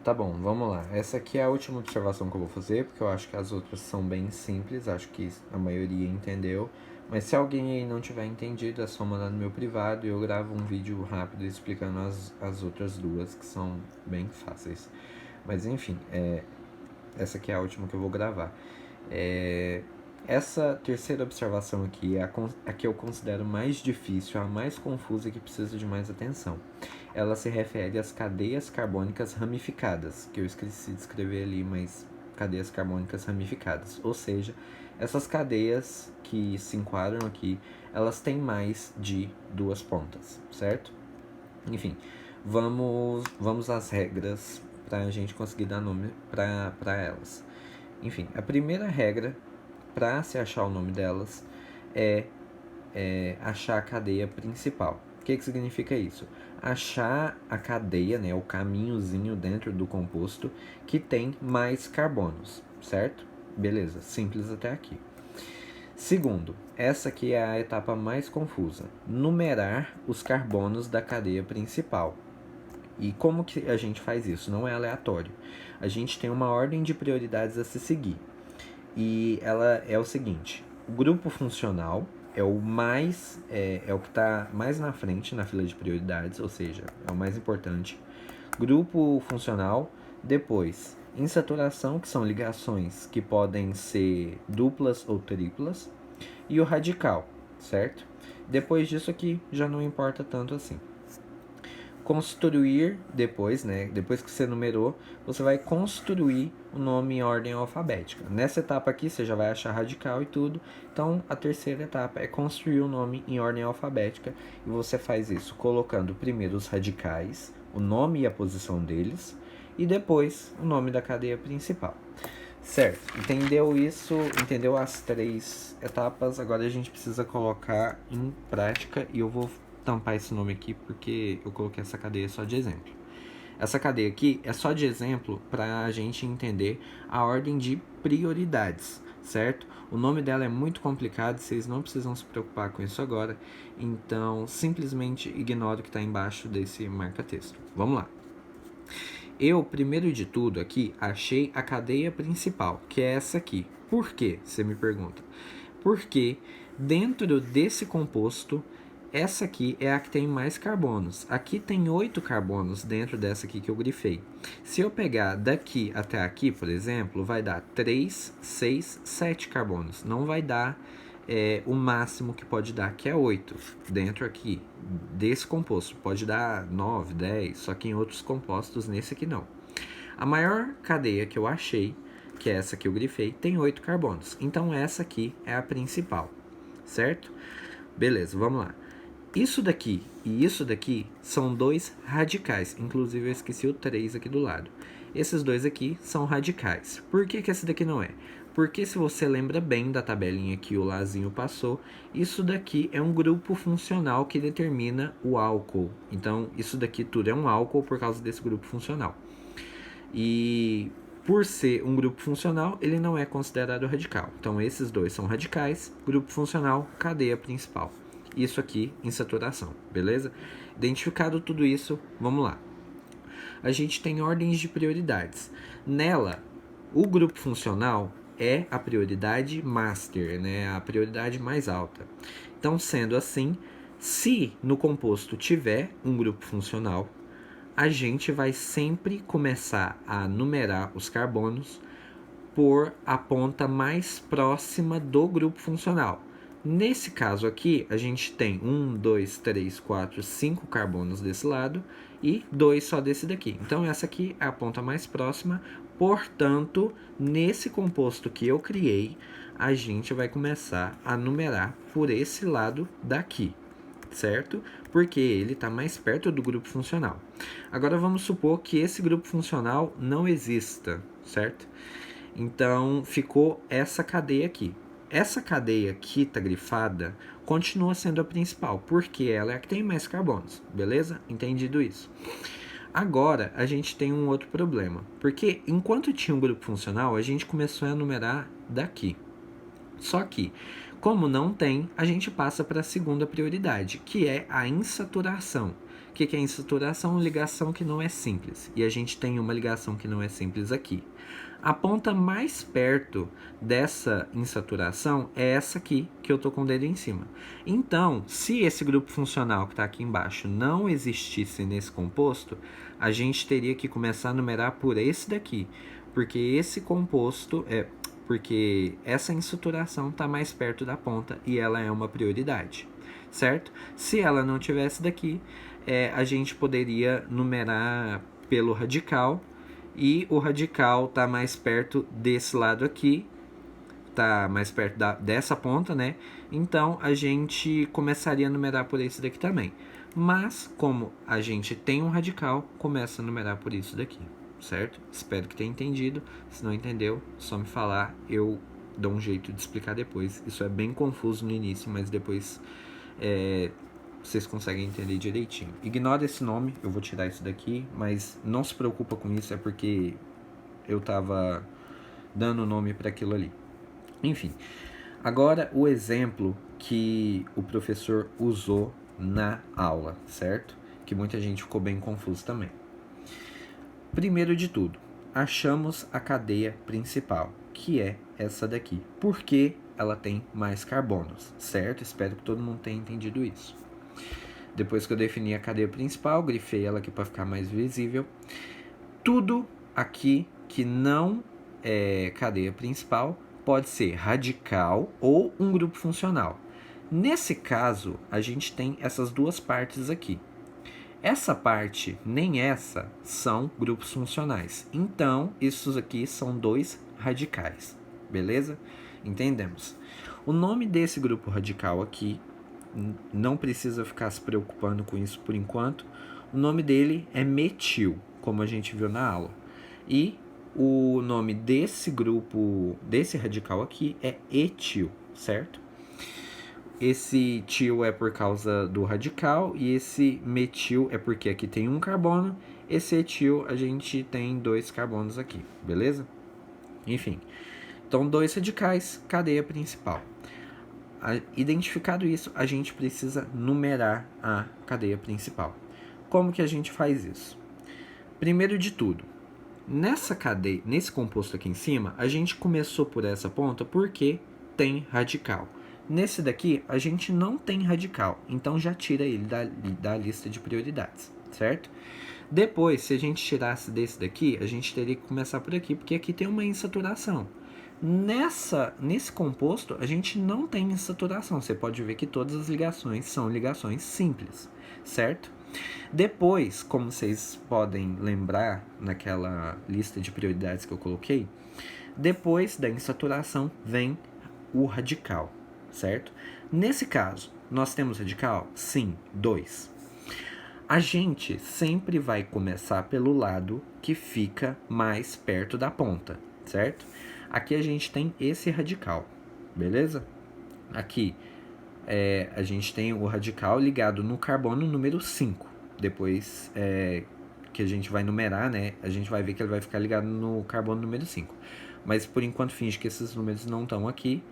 Tá bom, vamos lá. Essa aqui é a última observação que eu vou fazer, porque eu acho que as outras são bem simples, acho que a maioria entendeu. Mas se alguém aí não tiver entendido, é só mandar no meu privado e eu gravo um vídeo rápido explicando as outras duas, que são bem fáceis. Mas enfim, essa aqui é a última que eu vou gravar. Essa terceira observação aqui é a que eu considero mais difícil, a mais confusa e que precisa de mais atenção. Ela se refere às cadeias carbônicas ramificadas, que eu esqueci de escrever ali, mas cadeias carbônicas ramificadas. Ou seja, essas cadeias que se enquadram aqui, elas têm mais de duas pontas, certo? Enfim, vamos às regras para a gente conseguir dar nome para elas. Enfim, a primeira regra para se achar o nome delas é achar a cadeia principal. O que significa isso? Achar a cadeia, né, o caminhozinho dentro do composto que tem mais carbonos, certo? Beleza, simples até aqui. Segundo, essa aqui é a etapa mais confusa. Numerar os carbonos da cadeia principal. E como que a gente faz isso? Não é aleatório. A gente tem uma ordem de prioridades a se seguir. E ela é o seguinte: o grupo funcional é o mais é o que está mais na frente na fila de prioridades, ou seja, é o mais importante. Grupo funcional, depois insaturação, que são ligações que podem ser duplas ou triplas, e o radical, certo? Depois disso aqui já não importa tanto assim. Construir depois, né? Depois que você numerou, você vai construir o nome em ordem alfabética. Nessa etapa aqui, você já vai achar radical e tudo. Então, a terceira etapa é construir o nome em ordem alfabética. E você faz isso colocando primeiro os radicais, o nome e a posição deles, e depois o nome da cadeia principal. Certo, entendeu isso? Entendeu as três etapas? Agora a gente precisa colocar em prática e eu vou tampar esse nome aqui porque eu coloquei essa cadeia só de exemplo. Essa cadeia aqui é só de exemplo para a gente entender a ordem de prioridades, certo? O nome dela é muito complicado, vocês não precisam se preocupar com isso agora, então simplesmente ignore o que está embaixo desse marca-texto. Vamos lá. Eu, primeiro de tudo aqui, achei a cadeia principal, que é essa aqui. Por quê? Você me pergunta. Porque dentro desse composto, essa aqui é a que tem mais carbonos. Aqui tem 8 carbonos dentro dessa aqui que eu grifei. Se eu pegar daqui até aqui, por exemplo, vai dar 3, 6, 7 carbonos. Não vai dar o máximo que pode dar, que é 8, dentro aqui desse composto. Pode dar 9, 10, só que em outros compostos, nesse aqui não. A maior cadeia que eu achei, que é essa que eu grifei, tem 8 carbonos. Então essa aqui é a principal, certo? Beleza, vamos lá. Isso daqui e isso daqui são dois radicais. Inclusive eu esqueci o 3 aqui do lado. Esses dois aqui são radicais. Por que esse daqui não é? Porque se você lembra bem da tabelinha que o Lazinho passou, isso daqui é um grupo funcional que determina o álcool. Então, isso daqui tudo é um álcool por causa desse grupo funcional. E por ser um grupo funcional, ele não é considerado radical. Então, esses dois são radicais, grupo funcional, cadeia principal. Isso aqui em saturação, beleza? Identificado tudo isso, vamos lá. A gente tem ordens de prioridades. Nela, o grupo funcional é a prioridade master, né? A prioridade mais alta. Então, sendo assim, se no composto tiver um grupo funcional, a gente vai sempre começar a numerar os carbonos por a ponta mais próxima do grupo funcional. Nesse caso aqui, a gente tem 1, 2, 3, 4, 5 carbonos desse lado e 2 só desse daqui. Então, essa aqui é a ponta mais próxima. Portanto, nesse composto que eu criei, a gente vai começar a numerar por esse lado daqui, certo? Porque ele está mais perto do grupo funcional. Agora, vamos supor que esse grupo funcional não exista, certo? Então, ficou essa cadeia aqui. Essa cadeia aqui está grifada, continua sendo a principal, porque ela é a que tem mais carbonos, beleza? Entendido isso. Agora, a gente tem um outro problema, porque enquanto tinha um grupo funcional, a gente começou a numerar daqui. Só que, como não tem, a gente passa para a segunda prioridade, que é a insaturação, que é insaturação? Ligação que não é simples. E a gente tem uma ligação que não é simples aqui. A ponta mais perto dessa insaturação é essa aqui, que eu tô com o dedo em cima. Então, se esse grupo funcional que está aqui embaixo não existisse nesse composto, a gente teria que começar a numerar por esse daqui, porque esse composto porque essa insaturação está mais perto da ponta e ela é uma prioridade, certo? Se ela não tivesse daqui, a gente poderia numerar pelo radical, e o radical está mais perto desse lado aqui, está mais perto dessa ponta, né? Então a gente começaria a numerar por esse daqui também. Mas como a gente tem um radical, começa a numerar por isso daqui, certo? Espero que tenha entendido. Se não entendeu, só me falar, eu dou um jeito de explicar depois. Isso é bem confuso no início, mas depois vocês conseguem entender direitinho. Ignora esse nome, eu vou tirar isso daqui, mas não se preocupa com isso, é porque eu tava dando nome para aquilo ali. Enfim, agora o exemplo que o professor usou na aula, certo? Que muita gente ficou bem confuso também. Primeiro de tudo, achamos a cadeia principal, que é essa daqui. Por que ela tem mais carbonos, certo? Espero que todo mundo tenha entendido isso. Depois que eu defini a cadeia principal, grifei ela aqui para ficar mais visível. Tudo aqui que não é cadeia principal pode ser radical ou um grupo funcional. Nesse caso, a gente tem essas duas partes aqui. Essa parte, nem essa, são grupos funcionais. Então, isso aqui são dois radicais. Beleza? Entendemos. O nome desse grupo radical aqui, não precisa ficar se preocupando com isso por enquanto. O nome dele é metil, como a gente viu na aula. E o nome desse grupo, desse radical aqui, é etil, certo? Esse til é por causa do radical e esse metil é porque aqui tem um carbono. Esse etil a gente tem dois carbonos aqui, beleza? Enfim, então dois radicais, cadeia principal. Identificado isso, a gente precisa numerar a cadeia principal. Como que a gente faz isso? Primeiro de tudo, nessa cadeia, nesse composto aqui em cima, a gente começou por essa ponta porque tem radical. Nesse daqui, a gente não tem radical, então já tira ele da lista de prioridades, certo? Depois, se a gente tirasse desse daqui, a gente teria que começar por aqui, porque aqui tem uma insaturação. Nesse composto, a gente não tem insaturação. Você pode ver que todas as ligações são ligações simples, certo? Depois, como vocês podem lembrar naquela lista de prioridades que eu coloquei, depois da insaturação vem o radical, certo? Nesse caso, nós temos radical? Sim, 2. A gente sempre vai começar pelo lado que fica mais perto da ponta, certo? Aqui a gente tem esse radical, beleza? Aqui a gente tem o radical ligado no carbono número 5. Depois que a gente vai numerar, né? A gente vai ver que ele vai ficar ligado no carbono número 5. Mas por enquanto finge que esses números não estão aqui.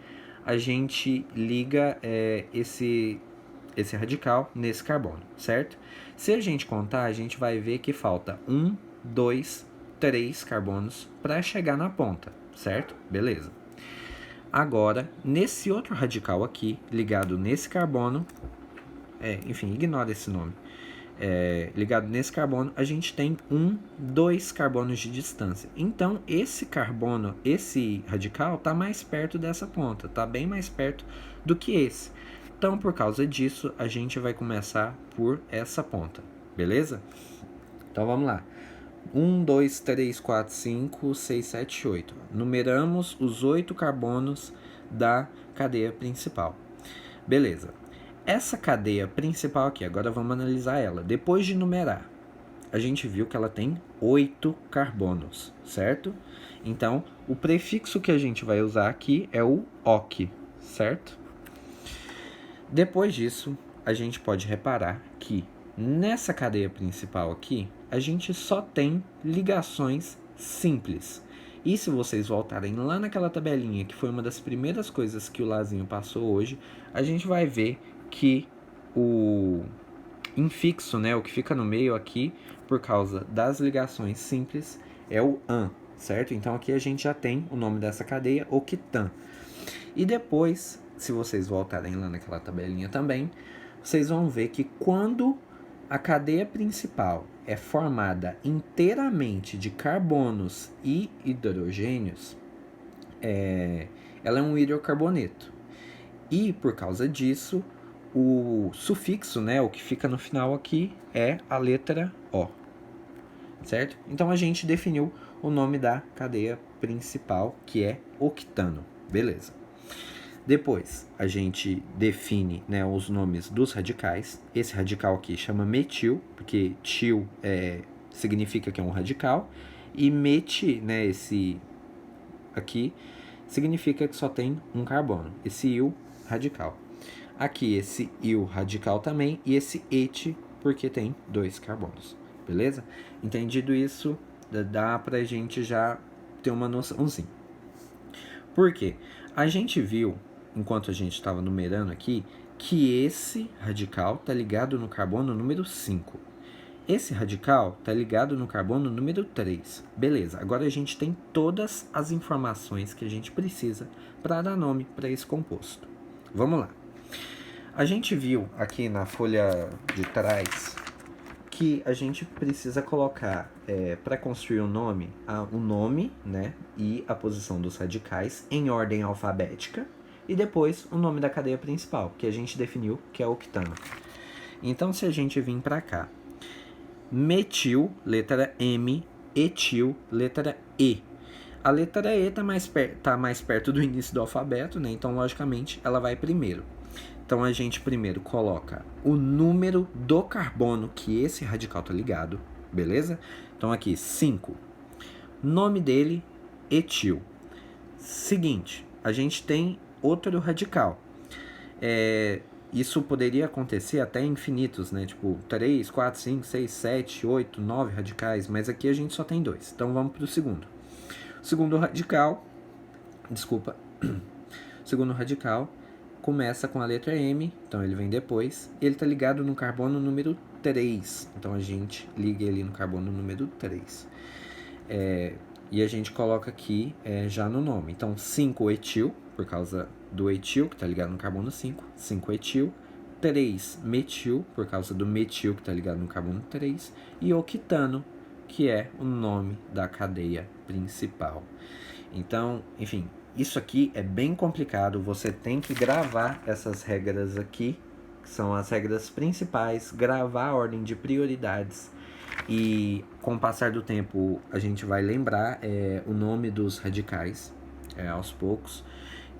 A gente liga esse radical nesse carbono, certo? Se a gente contar, a gente vai ver que falta 1, 2, 3 carbonos para chegar na ponta, certo? Beleza. Agora, nesse outro radical aqui, ligado nesse carbono, enfim, ignora esse nome, ligado nesse carbono, a gente tem 2 carbonos de distância. Então, esse carbono, esse radical, está mais perto dessa ponta, está bem mais perto do que esse. Então, por causa disso, a gente vai começar por essa ponta, beleza? Então, vamos lá. 1, 2, 3, 4, 5, 6, 7, 8. Numeramos os 8 carbonos da cadeia principal. Beleza. Essa cadeia principal aqui, agora vamos analisar ela. Depois de numerar, a gente viu que ela tem 8 carbonos, certo? Então, o prefixo que a gente vai usar aqui é o ok, certo? Depois disso, a gente pode reparar que nessa cadeia principal aqui, a gente só tem ligações simples. E se vocês voltarem lá naquela tabelinha, que foi uma das primeiras coisas que o Lazinho passou hoje, a gente vai ver que infixo, né, o que fica no meio aqui, por causa das ligações simples, é o AN, certo? Então aqui a gente já tem o nome dessa cadeia, octan. E depois, se vocês voltarem lá naquela tabelinha também, vocês vão ver que quando a cadeia principal é formada inteiramente de carbonos e hidrogênios, ela é um hidrocarboneto. E por causa disso, o sufixo, né, o que fica no final aqui, é a letra O, certo? Então a gente definiu o nome da cadeia principal, que é octano, beleza. Depois a gente define, né, os nomes dos radicais. Esse radical aqui chama metil, porque til significa que é um radical, e met, né, esse aqui, significa que só tem um carbono, esse il radical. Aqui esse il radical também, e esse et, porque tem 2 carbonos, beleza? Entendido isso, dá pra gente já ter uma noçãozinha. Por quê? A gente viu, enquanto a gente estava numerando aqui, que esse radical está ligado no carbono número 5. Esse radical está ligado no carbono número 3. Beleza, agora a gente tem todas as informações que a gente precisa para dar nome para esse composto. Vamos lá. A gente viu aqui na folha de trás que a gente precisa colocar, para construir o nome, né, e a posição dos radicais em ordem alfabética, e depois o nome da cadeia principal, que a gente definiu, que é octano. Então, se a gente vir para cá, metil, letra M, etil, letra E. A letra E tá mais perto do início do alfabeto, né? Então, logicamente, ela vai primeiro. Então, a gente primeiro coloca o número do carbono que esse radical tá ligado, beleza? Então, aqui, 5. Nome dele, etil. Seguinte, a gente tem outro radical. Isso poderia acontecer até infinitos, né? Tipo, 3, 4, 5, 6, 7, 8, 9 radicais, mas aqui a gente só tem 2. Então, vamos para o segundo. O segundo radical, o segundo radical começa com a letra M, então ele vem depois. Ele está ligado no carbono número 3, então a gente liga ele no carbono número 3. E a gente coloca aqui já no nome. Então, 5-etil, por causa do etil, que está ligado no carbono 5, 5-etil. 3-metil, por causa do metil, que está ligado no carbono 3. E octano, que é o nome da cadeia principal. Então, enfim, isso aqui é bem complicado. Você tem que gravar essas regras aqui, que são as regras principais, gravar a ordem de prioridades. E com o passar do tempo a gente vai lembrar o nome dos radicais aos poucos.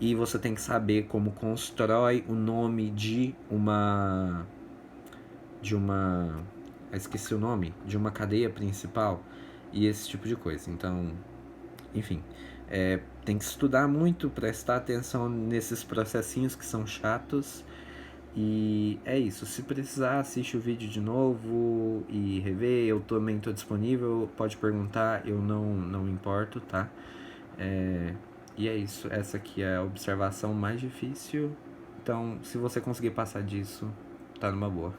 E você tem que saber como constrói o nome de uma esqueci o nome, de uma cadeia principal e esse tipo de coisa. Então, enfim, tem que estudar muito, prestar atenção nesses processinhos que são chatos. E é isso, se precisar assiste o vídeo de novo e rever, eu também estou disponível, pode perguntar, eu não importo, tá? E é isso, essa aqui é a observação mais difícil, então se você conseguir passar disso, tá numa boa.